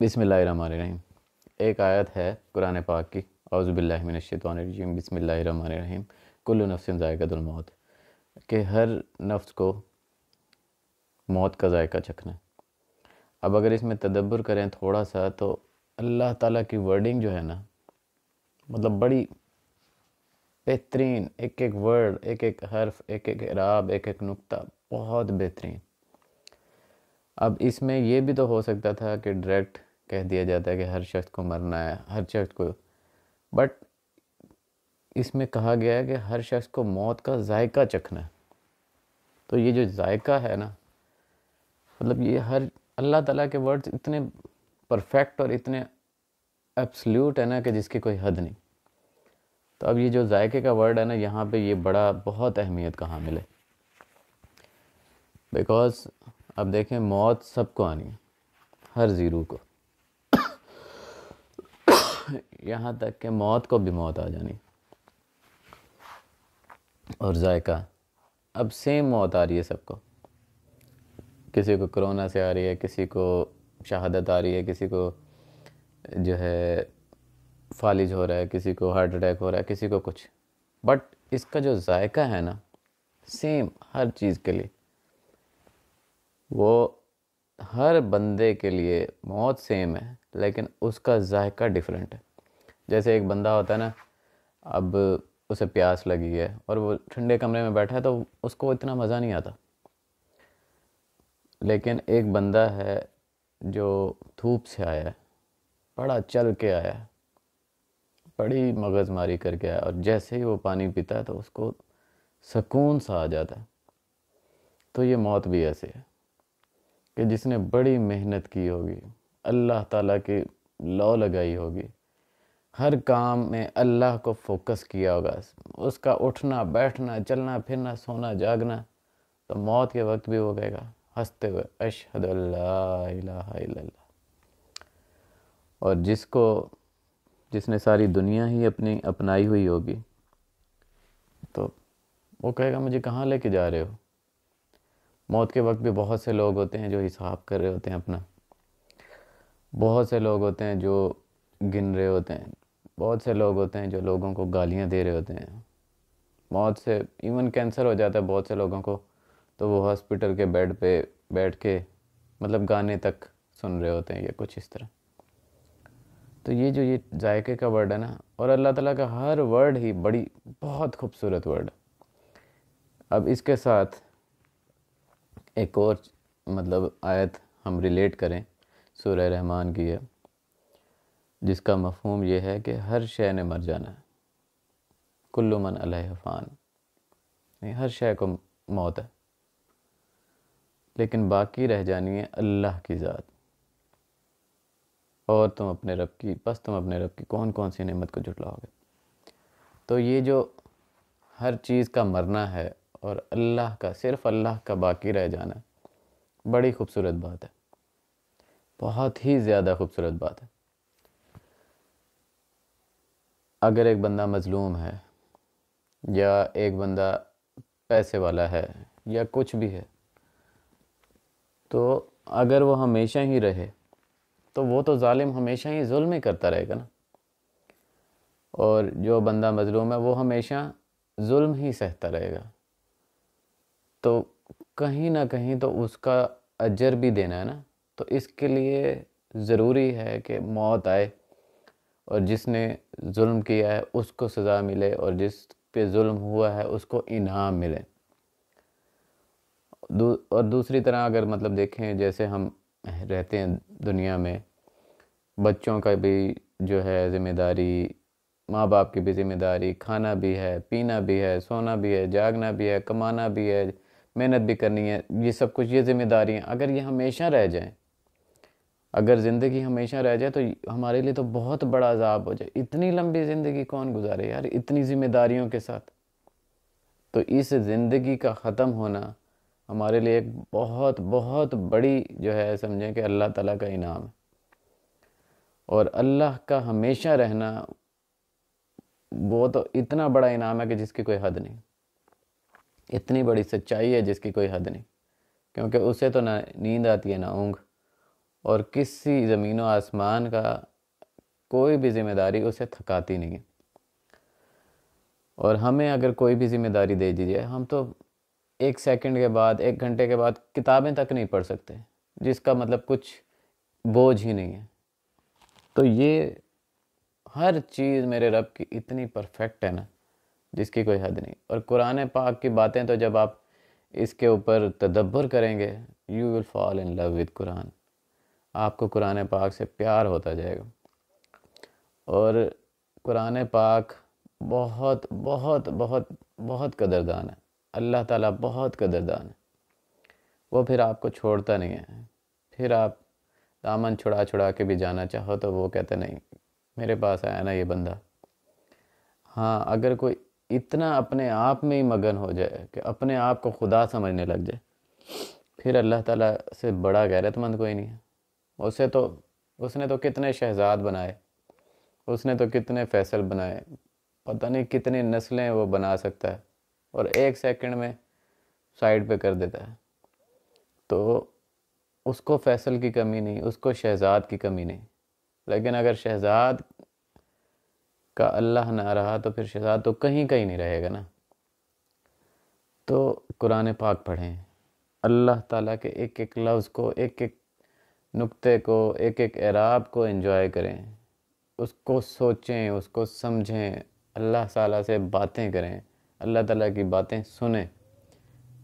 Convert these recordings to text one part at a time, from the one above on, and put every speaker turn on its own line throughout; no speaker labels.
بسم اللہ الرحمن الرحیم۔ ایک آیت ہے قرآن پاک کی، اعوذ باللہ من الشیطان الرجیم، بسم اللہ الرحمن الرحیم، کل نفس ذائقۃ الموت، کہ ہر نفس کو موت کا ذائقہ چکھنا ہے۔ اب اگر اس میں تدبر کریں تھوڑا سا تو اللہ تعالیٰ کی ورڈنگ جو ہے نا، مطلب بڑی بہترین، ایک ایک ورڈ، ایک ایک حرف، ایک ایک اعراب، ایک ایک نقطہ بہت بہترین۔ اب اس میں یہ بھی تو ہو سکتا تھا کہ ڈائریکٹ کہہ دیا جاتا ہے کہ ہر شخص کو مرنا ہے، ہر شخص کو، بٹ اس میں کہا گیا ہے کہ ہر شخص کو موت کا ذائقہ چکھنا ہے۔ تو یہ جو ذائقہ ہے نا، مطلب یہ ہر اللہ تعالیٰ کے ورڈز اتنے پرفیکٹ اور اتنے ایبسلیوٹ ہے نا کہ جس کی کوئی حد نہیں۔ تو اب یہ جو ذائقے کا ورڈ ہے نا، یہاں پہ یہ بڑا بہت اہمیت کا حامل ہے، بیکاز اب دیکھیں موت سب کو آنی ہے، ہر زیرو کو، یہاں تک کہ موت کو بھی موت آ جانی۔ اور ذائقہ اب سیم موت آ رہی ہے سب کو، کسی کو کرونا سے آ رہی ہے، کسی کو شہادت آ رہی ہے، کسی کو جو ہے فالج ہو رہا ہے، کسی کو ہارٹ اٹیک ہو رہا ہے، کسی کو کچھ، بٹ اس کا جو ذائقہ ہے نا سیم ہر چیز کے لیے، وہ ہر بندے کے لیے موت سیم ہے لیکن اس کا ذائقہ ڈیفرنٹ ہے۔ جیسے ایک بندہ ہوتا ہے نا، اب اسے پیاس لگی ہے اور وہ ٹھنڈے کمرے میں بیٹھا ہے تو اس کو اتنا مزہ نہیں آتا، لیکن ایک بندہ ہے جو دھوپ سے آیا ہے، بڑا چل کے آیا ہے، بڑی مغز ماری کر کے آیا، اور جیسے ہی وہ پانی پیتا ہے تو اس کو سکون سا آ جاتا ہے۔ تو یہ موت بھی ایسے ہے کہ جس نے بڑی محنت کی ہوگی، اللہ تعالیٰ کی لو لگائی ہوگی، ہر کام میں اللہ کو فوکس کیا ہوگا، اس کا اٹھنا بیٹھنا چلنا پھرنا سونا جاگنا، تو موت کے وقت بھی وہ کہے گا ہنستے ہوئے اشہد ان لا الہ الا اللہ۔ اور جس نے ساری دنیا ہی اپنی اپنائی ہوئی ہوگی تو وہ کہے گا مجھے کہاں لے کے جا رہے ہو۔ موت کے وقت بھی بہت سے لوگ ہوتے ہیں جو حساب کر رہے ہوتے ہیں اپنا، بہت سے لوگ ہوتے ہیں جو گن رہے ہوتے ہیں، بہت سے لوگ ہوتے ہیں جو لوگوں کو گالیاں دے رہے ہوتے ہیں۔ موت سے ایون کینسر ہو جاتا ہے بہت سے لوگوں کو، تو وہ ہاسپٹل کے بیڈ پہ بیٹھ کے مطلب گانے تک سن رہے ہوتے ہیں یا کچھ اس طرح۔ تو یہ ذائقے کا ورڈ ہے نا، اور اللہ تعالیٰ کا ہر ورڈ ہی بڑی بہت خوبصورت ورڈ ہے۔ اب اس کے ساتھ ایک اور مطلب آیت ہم ریلیٹ کریں، سورہ رحمان کی ہے، جس کا مفہوم یہ ہے کہ ہر شے نے مر جانا ہے، کل من علیہ فان، یعنی ہر شے کو موت ہے، لیکن باقی رہ جانی ہے اللہ کی ذات، اور تم اپنے رب کی کون کون سی نعمت کو جھٹلاؤ گے۔ تو یہ جو ہر چیز کا مرنا ہے اور اللہ کا، صرف اللہ کا باقی رہ جانا ہے، بڑی خوبصورت بات ہے، بہت ہی زیادہ خوبصورت بات ہے۔ اگر ایک بندہ مظلوم ہے یا ایک بندہ پیسے والا ہے یا کچھ بھی ہے، تو اگر وہ ہمیشہ ہی رہے تو وہ تو ظالم ہمیشہ ہی ظلم ہی کرتا رہے گا نا، اور جو بندہ مظلوم ہے وہ ہمیشہ ظلم ہی سہتا رہے گا، تو کہیں نہ کہیں تو اس کا اجر بھی دینا ہے نا۔ تو اس کے لیے ضروری ہے کہ موت آئے، اور جس نے ظلم کیا ہے اس کو سزا ملے، اور جس پہ ظلم ہوا ہے اس کو انعام ملے۔ اور دوسری طرح اگر مطلب دیکھیں، جیسے ہم رہتے ہیں دنیا میں، بچوں کا بھی جو ہے ذمہ داری، ماں باپ کی بھی ذمہ داری، کھانا بھی ہے، پینا بھی ہے، سونا بھی ہے، جاگنا بھی ہے، کمانا بھی ہے، محنت بھی کرنی ہے، یہ سب کچھ یہ ذمہ داریاں اگر یہ ہمیشہ رہ جائیں، اگر زندگی ہمیشہ رہ جائے تو ہمارے لیے تو بہت بڑا عذاب ہو جائے۔ اتنی لمبی زندگی کون گزارے یار اتنی ذمہ داریوں کے ساتھ؟ تو اس زندگی کا ختم ہونا ہمارے لیے ایک بہت بہت بڑی جو ہے سمجھیں کہ اللہ تعالیٰ کا انعام ہے، اور اللہ کا ہمیشہ رہنا وہ تو اتنا بڑا انعام ہے کہ جس کی کوئی حد نہیں، اتنی بڑی سچائی ہے جس کی کوئی حد نہیں، کیونکہ اسے تو نہ نیند آتی ہے نہ اونگ، اور کسی زمین و آسمان کا کوئی بھی ذمہ داری اسے تھکاتی نہیں ہے۔ اور ہمیں اگر کوئی بھی ذمہ داری دے دیجیے، ہم تو 1 سیکنڈ کے بعد 1 گھنٹے کے بعد کتابیں تک نہیں پڑھ سکتے، جس کا مطلب کچھ بوجھ ہی نہیں ہے۔ تو یہ ہر چیز میرے رب کی اتنی پرفیکٹ ہے نا، جس کی کوئی حد نہیں۔ اور قرآن پاک کی باتیں تو جب آپ اس کے اوپر تدبر کریں گے، you will fall in love with قرآن، آپ کو قرآن پاک سے پیار ہوتا جائے گا۔ اور قرآن پاک بہت بہت بہت بہت قدردان ہے، اللہ تعالیٰ بہت قدردان ہے۔ وہ پھر آپ کو چھوڑتا نہیں ہے، پھر آپ دامن چھڑا چھڑا کے بھی جانا چاہو تو وہ کہتے نہیں، میرے پاس آیا نا یہ بندہ۔ ہاں، اگر کوئی اتنا اپنے آپ میں ہی مگن ہو جائے کہ اپنے آپ کو خدا سمجھنے لگ جائے، پھر اللہ تعالیٰ سے بڑا غیرت مند کوئی نہیں ہے۔ اس نے تو کتنے شہزاد بنائے، اس نے تو کتنے فیصل بنائے، پتہ نہیں کتنی نسلیں وہ بنا سکتا ہے، اور 1 سیکنڈ میں سائڈ پہ کر دیتا ہے۔ تو اس کو فیصل کی کمی نہیں، اس کو شہزاد کی کمی نہیں۔ لیکن اگر شہزاد کا اللہ نہ رہا تو پھر شہزاد تو کہیں کہیں نہیں رہے گا نا۔ تو قرآن پاک پڑھیں، اللہ تعالیٰ کے ایک ایک لفظ کو، ایک ایک نقطے کو، ایک ایک اعراب کو انجوائے کریں، اس کو سوچیں، اس کو سمجھیں، اللہ تعالیٰ سے باتیں کریں، اللہ تعالیٰ کی باتیں سنیں،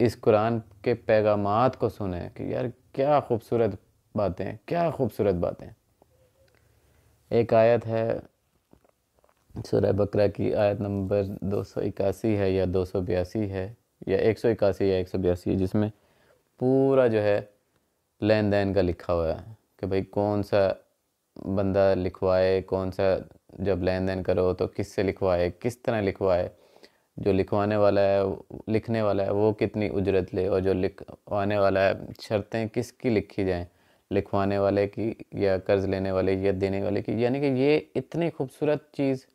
اس قرآن کے پیغامات کو سنیں کہ یار کیا خوبصورت باتیں، کیا خوبصورت باتیں۔ ایک آیت ہے سورہ بقرہ کی، آیت نمبر 281 ہے یا 282 ہے یا 181 یا 182 ہے، جس میں پورا جو ہے لین دین کا لکھا ہوا ہے کہ بھئی کون سا بندہ لکھوائے، کون سا جب لین دین کرو تو کس سے لکھوائے، کس طرح لکھوائے، جو لکھوانے والا ہے لکھنے والا ہے وہ کتنی اجرت لے، اور جو لکھوانے والا ہے شرطیں کس کی لکھی جائیں، لکھوانے والے کی یا قرض لینے والے یا دینے والے کی۔ یعنی کہ یہ اتنی خوبصورت چیز،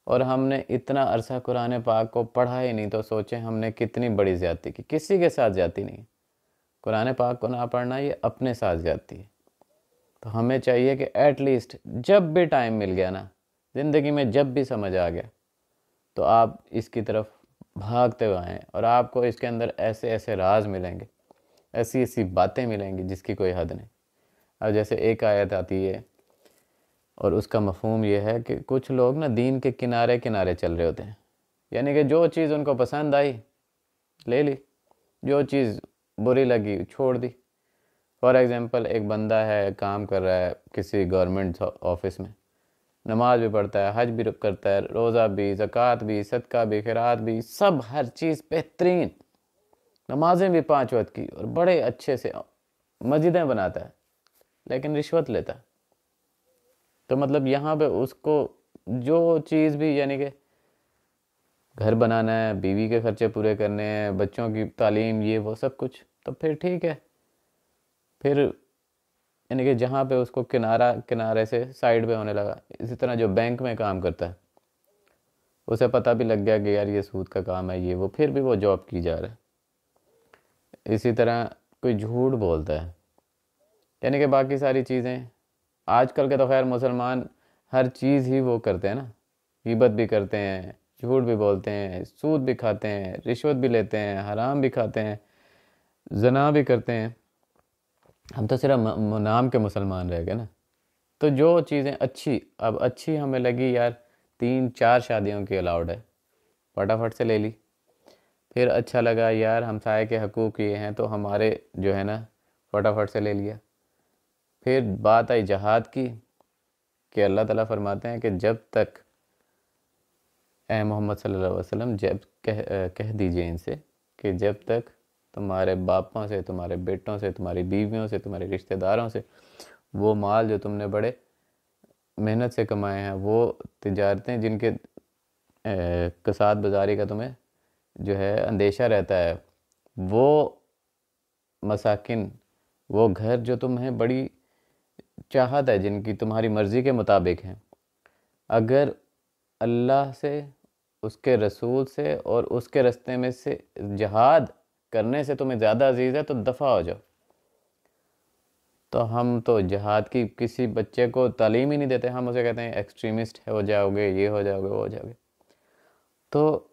اور ہم نے اتنا عرصہ قرآن پاک کو پڑھا ہی نہیں، تو سوچیں ہم نے کتنی بڑی زیادتی کی۔ کسی کے ساتھ زیادتی نہیں، قرآن پاک کو نہ پڑھنا یہ اپنے ساتھ زیادتی ہے۔ تو ہمیں چاہیے کہ ایٹ لیسٹ جب بھی ٹائم مل گیا نا، زندگی میں جب بھی سمجھ آ گیا، تو آپ اس کی طرف بھاگتے ہوئے آئیں، اور آپ کو اس کے اندر ایسے ایسے راز ملیں گے، ایسی ایسی باتیں ملیں گی جس کی کوئی حد نہیں۔ اب جیسے ایک آیت آتی ہے، اور اس کا مفہوم یہ ہے کہ کچھ لوگ نا دین کے کنارے کنارے چل رہے ہوتے ہیں، یعنی کہ جو چیز ان کو پسند آئی لے لی، جو چیز بری لگی چھوڑ دی۔ فار ایگزامپل ایک بندہ ہے، کام کر رہا ہے کسی گورنمنٹ آفس میں، نماز بھی پڑھتا ہے، حج بھی کرتا ہے، روزہ بھی، زکوٰۃ بھی، صدقہ بھی، خیرات بھی، سب ہر چیز بہترین، نمازیں بھی 5 وقت کی، اور بڑے اچھے سے مسجدیں بناتا ہے، لیکن رشوت لیتا ہے۔ تو مطلب یہاں پہ اس کو جو چیز بھی، یعنی کہ گھر بنانا ہے، بیوی کے خرچے پورے کرنے ہیں، بچوں کی تعلیم، یہ وہ سب کچھ، تو پھر ٹھیک ہے، پھر یعنی کہ جہاں پہ اس کو کنارے سے سائیڈ پہ ہونے لگا۔ اسی طرح جو بینک میں کام کرتا ہے، اسے پتہ بھی لگ گیا کہ یار یہ سود کا کام ہے، یہ وہ، پھر بھی وہ جاب کی جا رہا ہے۔ اسی طرح کوئی جھوٹ بولتا ہے، یعنی کہ باقی ساری چیزیں آج کل کے تو خیر مسلمان ہر چیز ہی وہ کرتے ہیں نا، غیبت بھی کرتے ہیں، جھوٹ بھی بولتے ہیں، سود بھی کھاتے ہیں، رشوت بھی لیتے ہیں، حرام بھی کھاتے ہیں، زنا بھی کرتے ہیں۔ ہم تو صرف نام کے مسلمان رہ گئے نا۔ تو جو چیزیں اب اچھی ہمیں لگی، یار 3 4 شادیوں کی الاؤڈ ہے، فٹافٹ سے لے لی۔ پھر اچھا لگا یار ہمسائے کے حقوق یہ ہیں تو ہمارے جو ہے نا، فٹافٹ سے لے لیا۔ پھر بات آئی جہاد کی، کہ اللہ تعالیٰ فرماتے ہیں کہ جب تک اے محمد صلی اللہ علیہ وسلم، جب کہہ دیجئے ان سے کہ جب تک تمہارے باپوں سے، تمہارے بیٹوں سے، تمہاری بیویوں سے، تمہارے رشتہ داروں سے وہ مال جو تم نے بڑے محنت سے کمائے ہیں، وہ تجارتیں جن کے کساد بازاری کا تمہیں جو ہے اندیشہ رہتا ہے، وہ مساکن، وہ گھر جو تمہیں بڑی چاہت ہے، جن کی تمہاری مرضی کے مطابق ہیں، اگر اللہ سے، اس کے رسول سے اور اس کے رستے میں سے جہاد کرنے سے تمہیں زیادہ عزیز ہے تو دفع ہو جاؤ۔ تو ہم تو جہاد کی کسی بچے کو تعلیم ہی نہیں دیتے، ہم اسے کہتے ہیں ایکسٹریمسٹ ہو جاؤ گے، یہ ہو جاؤ گے، وہ ہو جاؤ گے۔ تو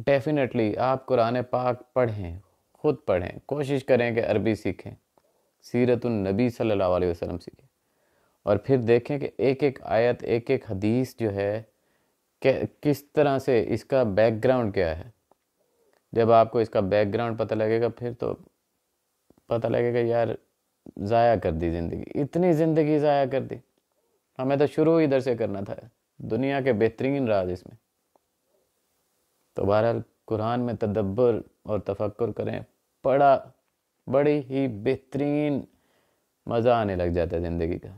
ڈیفینیٹلی آپ قرآن پاک پڑھیں، خود پڑھیں، کوشش کریں کہ عربی سیکھیں، سیرت النبی صلی اللہ علیہ وسلم سیکھیں، اور پھر دیکھیں کہ ایک ایک آیت، ایک ایک حدیث جو ہے کہ کس طرح سے اس کا بیک گراؤنڈ کیا ہے۔ جب آپ کو اس کا بیک گراؤنڈ پتہ لگے گا، پھر تو پتہ لگے گا یار ضائع کر دی زندگی، اتنی زندگی ضائع کر دی، ہمیں تو شروع ادھر سے کرنا تھا، دنیا کے بہترین راز اس میں۔ تو بہرحال قرآن میں تدبر اور تفکر کریں، بڑی ہی بہترین مزہ آنے لگ جاتا ہے زندگی کا۔